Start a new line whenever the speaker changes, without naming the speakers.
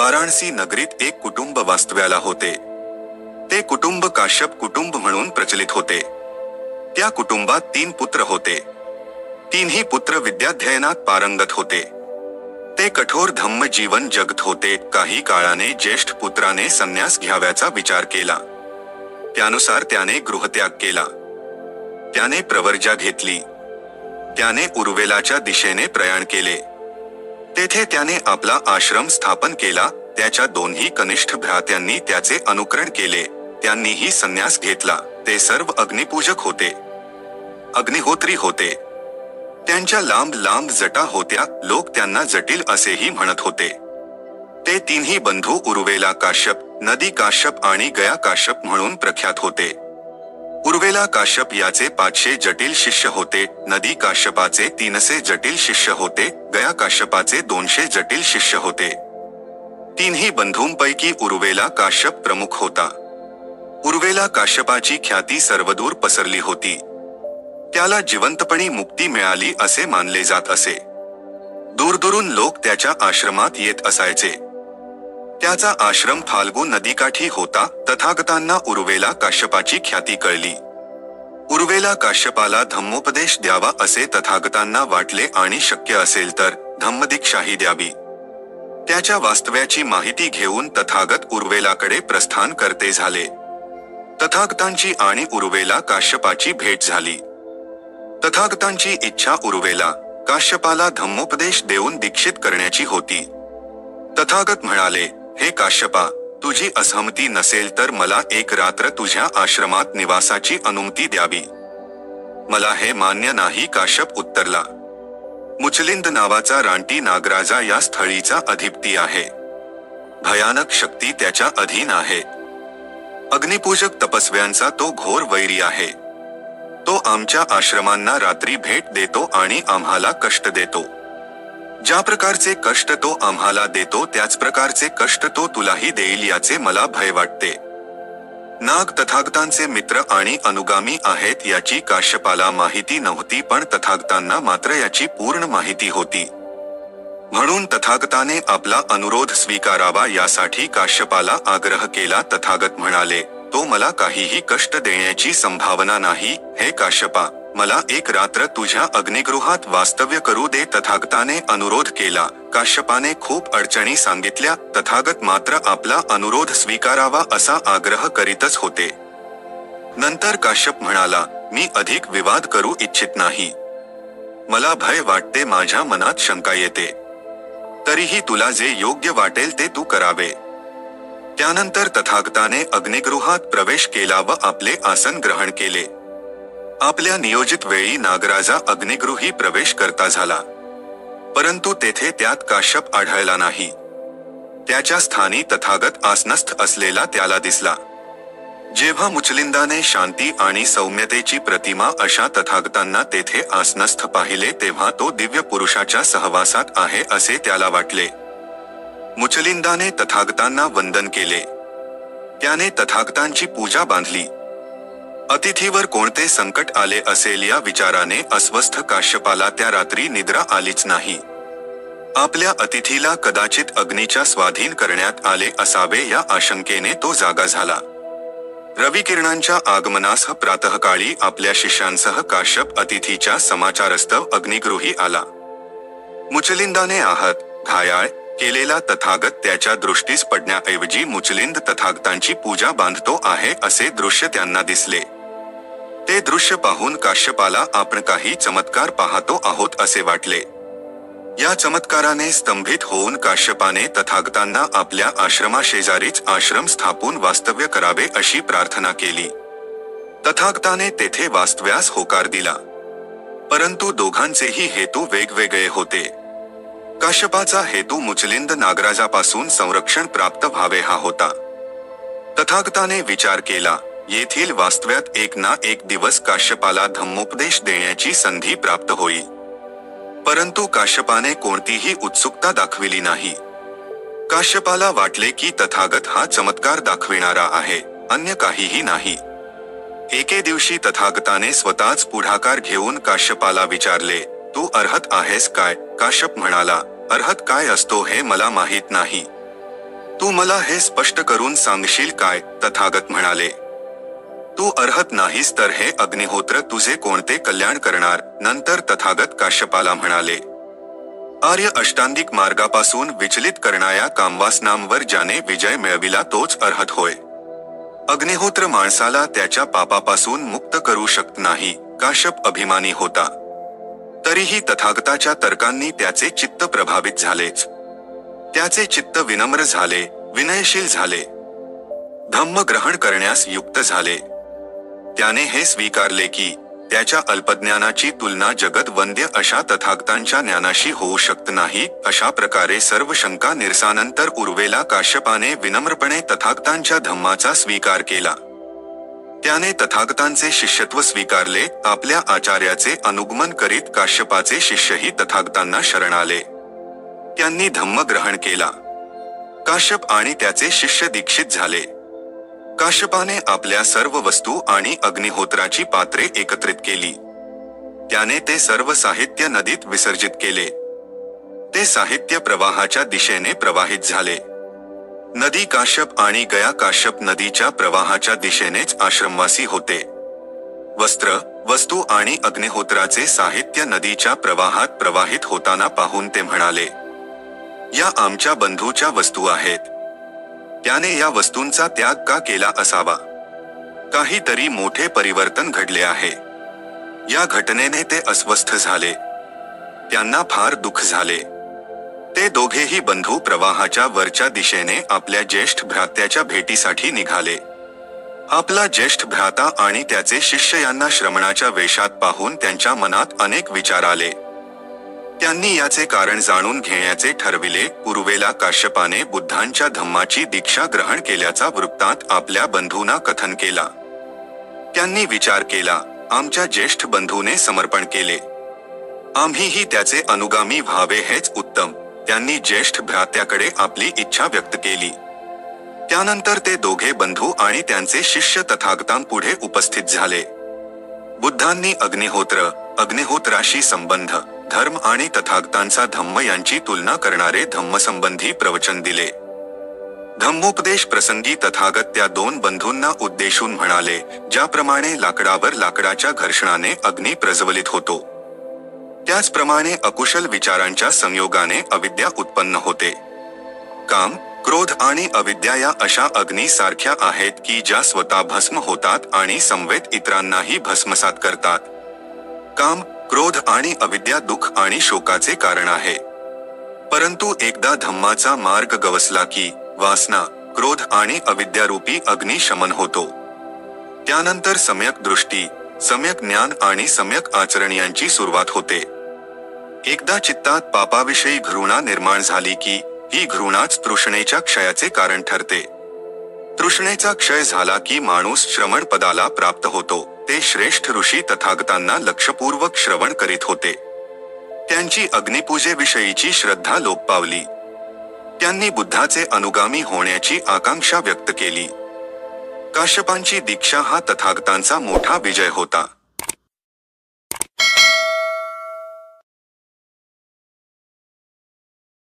वाराणसी नगरीत एक कुटुंब वास्तव्याला होते. ते कुटुंब काश्यप कुटुंब म्हणून प्रचलित होते. त्या कुटुंबात 3 पुत्र होते. 3ही पुत्र विद्याध्ययनात पारंगत होते. ते कठोर धम्म जीवन जगत होते. काही काळाने ज्येष्ठ पुत्राने संन्यास घ्यावयाचा विचार केला. त्यानुसार त्याने गृहत्याग केला. त्याने प्रवर्जा घेतली. त्याने उरुवेलाच्या दिशेने प्रयाण केले. तेथे त्याने आपला आश्रम स्थापन केला. त्याच्या 2ही कनिष्ठ भ्रात्यांनी त्याचे अनुकरण केले. त्यांनीही संन्यास घेतला. ते सर्व अग्निपूजक होते. अग्निहोत्री होते. त्यांच्या लांब लांब जटा होत्या. लोक त्यांना जटिल असेही म्हणत होते. ते 3ही बंधू उरुवेला काश्यप, नदी काश्यप आणि गया काश्यप म्हणून प्रख्यात होते. उरुवेला काश्यप याचे 500 जटिल शिष्य होते. नदी काश्यपाचे 300 जटिल शिष्य होते. गया काश्यपाचे 200 जटिल शिष्य होते. 3ही बंधूंपैकी उरुवेला काश्यप प्रमुख होता. उरुवेला काश्यपाची ख्याती सर्वदूर पसरली होती. त्याला जिवंतपणी मुक्ती मिळाली असे मानले जात असे. दूरदूरून लोक त्याच्या आश्रमात येत असायचे. त्याचा आश्रम फाल्गू नदीकाठी होता. तथागतांना उरुवेला काश्यपाची ख्याती कळली. उरुवेला काश्यपाला धम्मोपदेश द्यावा असे तथागतांना वाटले आणि शक्य असेल तर धम्मदीक्षाही द्यावी. त्याच्या वास्तव्याची माहिती घेऊन तथागत उरुवेलाकडे प्रस्थान करते झाले. तथागतांची आणि उरुवेला काश्यपाची भेट झाली. तथागतांची इच्छा उरुवेला काश्यपाला धम्मोपदेश देऊन दीक्षित करण्याची होती. तथागत म्हणाले, हे काश्यपा, तुझी असहमती नसेल तर मला एक रात्र तुझ्या आश्रमात निवासाची अनुमती द्यावी. मला हे मान्य नाही. काश्यप उत्तरला. मुचलिंद नावाचा रानटी नागराजा या स्थळीचा अधिपती आहे. भयानक शक्ती त्याच्या अधीन आहे. अग्निपूजक तपस्व्यांचा तो घोर वैरी आहे. तो आमच्या आश्रमांना रात्री भेट देतो आणि आम्हाला कष्ट देतो. ज्या प्रकारचे कष्ट तो आम्हाला देतो त्याच प्रकारचे कष्ट तो तुलाही देईल याचे मला भय वाटते. नाग तथागतांचे मित्र आणि अनुगामी आहेत याची काश्यपाला माहिती नव्हती, पण तथागतांना मात्र याची पूर्ण माहिती होती. म्हणून तथागताने आपला अनुरोध स्वीकारावा यासाठी काश्यपाला आग्रह केला. तथागत म्हणाले, तो मला काहीही कष्ट देण्याची संभावना नाही. हे काश्यपा, मला एक रात्र तुझ्या अग्निगृहात वास्तव्य करू दे. तथागताने अनुरोध केला. काश्यपाने खूप अडचणी सांगितल्या. तथागत मात्र आपला अनुरोध स्वीकारावा असा आग्रह करीतच होते. नंतर काश्यप म्हणाला, मी अधिक विवाद करू इच्छित नाही. मला भय वाटते. माझ्या मनात शंका येते. तरीही तुला जे योग्य वाटेल ते तू करावे. त्यानंतर तथागताने अग्निगृहात प्रवेश केला व आपले आसन ग्रहण केले. आपल्या नियोजित वेळी नागराजा अग्निगृही प्रवेश करता झाला. परंतु तेथे त्यात काश्यप आढळला नाही. त्याच्या स्थानी तथागत आसनस्थ असलेला त्याला दिसला. जेव्हा मुचलिंदाने शांती आणि सौम्यतेची प्रतिमा अशा तथागतांना तेथे आसनस्थ पाहिले तेव्हा तो दिव्य पुरुषाच्या सहवासात आहे असे त्याला वाटले. मुचलिंदाने तथागतांना वंदन केले. त्याने तथागतांची पूजा बांधली. अतिथीवर कोणते संकट आले असेल या विचाराने अस्वस्थ काश्यपाला त्या रात्री निद्रा आलीच नाही. आपल्या अतिथीला कदाचित अग्नीच्या स्वाधीन करण्यात आले असावे या आशंकेने तो जागा झाला. रविकिरणांच्या आगमनास प्रातःकाळी आपल्या शिष्यांसह काश्यप अतिथीच्या समाचारस्तव अग्निगृही आला. मुचलिंदाने आहत, घायाळ केलेला तथागत त्याच्या दृष्टीस पडण्याऐवजी मुचलिंद तथागतांची पूजा बांधतो आहे असे दृश्य त्यांना दिसले. ते दृश्य पाहून काश्यपाला आपण काही चमत्कार पाहतो आहोत असे वाटले. या चमत्काराने स्तंभित होऊन काश्यपाने तथागतांना आपल्या आश्रमाशेजारीच आश्रम स्थापून वास्तव्य करावे अशी प्रार्थना केली. तथागताने तेथे वास्तव्यास होकार दिला. परंतु दोघांचेही हेतू वेगवेगळे होते. काश्यपाचा हेतू मुचलिंद नागराजापासून संरक्षण प्राप्त व्हावे हा होता. तथागताने विचार केला, येथील वास्तव्यात एक ना एक दिवस काश्यपाला धम्मोपदेश देण्याची संधी प्राप्त होईल. परंतु काश्यपाने कोणतीही उत्सुकता दाखविली नाही. काश्यपाला वाटले की तथागत हा चमत्कार दाखविणारा आहे, अन्य काहीही नाही. एके दिवशी तथागताने स्वतःच पुढाकार घेऊन काश्यपाला विचारले, तू अर्हत आहेस काय? काश्यप म्हणाला, अर्हत काय असतो हे मला माहीत नाही. तू मला हे स्पष्ट करून सांगशील काय? तथागत म्हणाले. तू अर्हत नाहीस तर हे अग्निहोत्र तुझे कोणते कल्याण करणार? नंतर तथागत काश्यपाला म्हणाले, आर्य अष्टांगिक मार्गापासून विचलित करणाऱ्या कामवासनांवर ज्याने विजय मिळविला तोच अर्हत होय. अग्निहोत्र माणसाला त्याच्या पापापासून मुक्त करू शकत नाही. काश्यप अभिमानी होता. तरीही तथागताच्या तर्कांनी त्याचे चित्त प्रभावित झालेच. त्याचे चित्त विनम्र झाले, विनयशील झाले, धम्म ग्रहण करण्यास युक्त झाले. त्याने हे स्वीकारले की त्याच्या अल्पज्ञानाची तुलना जगदवंद्य अशा तथागतांच्या ज्ञानाशी होऊ शकत नाही. अशा प्रकारे सर्व शंका निरसानंतर उर्वेला काश्यपाने विनम्रपणे तथागतांच्या धम्माचा स्वीकार केला. त्याने तथागतांचे शिष्यत्व स्वीकारले. आपल्या आचार्याचे अनुगमन करीत काश्यपाचे शिष्यही तथागतांना शरण आले. त्यांनी धम्म ग्रहण केला. काश्यप आणि त्याचे शिष्य दीक्षित झाले. काश्यपाने आपल्या सर्व वस्तू आणि अग्निहोत्राची पात्रे एकत्रित केली. त्याने ते सर्व साहित्य नदीत विसर्जित केले. ते साहित्य प्रवाहाच्या दिशेने प्रवाहित झाले. नदी काश्यप आणि गया काश्यप नदीच्या प्रवाहाच्या दिशेनेच आश्रमवासी होते. वस्त्र, वस्तू आणि अग्निहोत्राचे साहित्य नदीच्या प्रवाहात प्रवाहित होताना पाहून ते म्हणाले, या आमच्या बंधूच्या वस्तू आहेत. त्याने या वस्तूंचा त्याग का केला असावा? काहीतरी मोठे परिवर्तन घडले आहे. या घटनेने ते अस्वस्थ झाले. त्यांना फार दुःख झाले. ते दोघेही बंधू प्रवाहाच्या वरच्या दिशेने आपल्या ज्येष्ठ भ्रात्याच्या भेटीसाठी निघाले. आपला ज्येष्ठ भ्राता आणि त्याचे शिष्य यांना श्रमणाच्या वेशात पाहून त्यांच्या मनात अनेक विचार आले. त्यांनी याचे कारण जाणून घेण्याचे ठरविले. उर्वेला काश्यपाने बुद्धांच्या धम्माची दीक्षा ग्रहण केल्याचा वृत्तांत आपल्या बंधूंना कथन केला. त्यांनी विचार केला, आमच्या ज्येष्ठ बंधूने समर्पण केले, आम्हीही त्याचे अनुगामी व्हावे हेच उत्तम. त्यांनी ज्येष्ठ भ्रात्याकडे आपली इच्छा व्यक्त केली. त्यानंतर ते दोघे बंधू आणि त्यांचे शिष्य तथागतांपुढे उपस्थित झाले. बुद्धांनी अग्निहोत्र, अग्निहोत्राशी संबंध, धर्म आणि तथागतांचा धम्म यांची तुलना करणारे धम्मसंबंधी प्रवचन दिले. धम्मोपदेश प्रसंगी तथागत त्या दोन बंधूंना उद्देशून म्हणाले, ज्याप्रमाणे लाकडावर लाकडाच्या घर्षणाने अग्नी प्रज्वलित होतो, त्याचप्रमाणे अकुशल विचारांच्या संयोगाने अविद्या उत्पन्न होते. काम, क्रोध आणि अविद्या या अशा अग्नी सारख्या आहेत की ज्या स्वतः भस्म होतात आणि समवेत इतरांनाही भस्मसात करतात. काम, क्रोध आणि अविद्या दुःख आणि शोकाचे कारण आहे. परंतु एकदा धम्माचा मार्ग गवसला की वासना, क्रोध आणि अविद्यारूपी अग्नी शमन होतो. त्यानंतर सम्यक दृष्टी, सम्यक ज्ञान आणि सम्यक आचरण यांची सुरुवात होते. एकदा चित्तात पापाविषयी घृणा निर्माण झाली की ही घृणाच तृष्णेच्या क्षयाचे कारण ठरते. तृष्णेचा क्षय झाला की माणूस श्रवण पदाला प्राप्त होतो. ते श्रेष्ठ ऋषी तथागतांना लक्षपूर्वक श्रवण करीत होते. त्यांची अग्निपूजेविषयीची श्रद्धा लोप पावली. त्यांनी बुद्धाचे अनुगामी होण्याची आकांक्षा व्यक्त केली. काश्यपांची दीक्षा हा तथागतांचा मोठा विजय होता.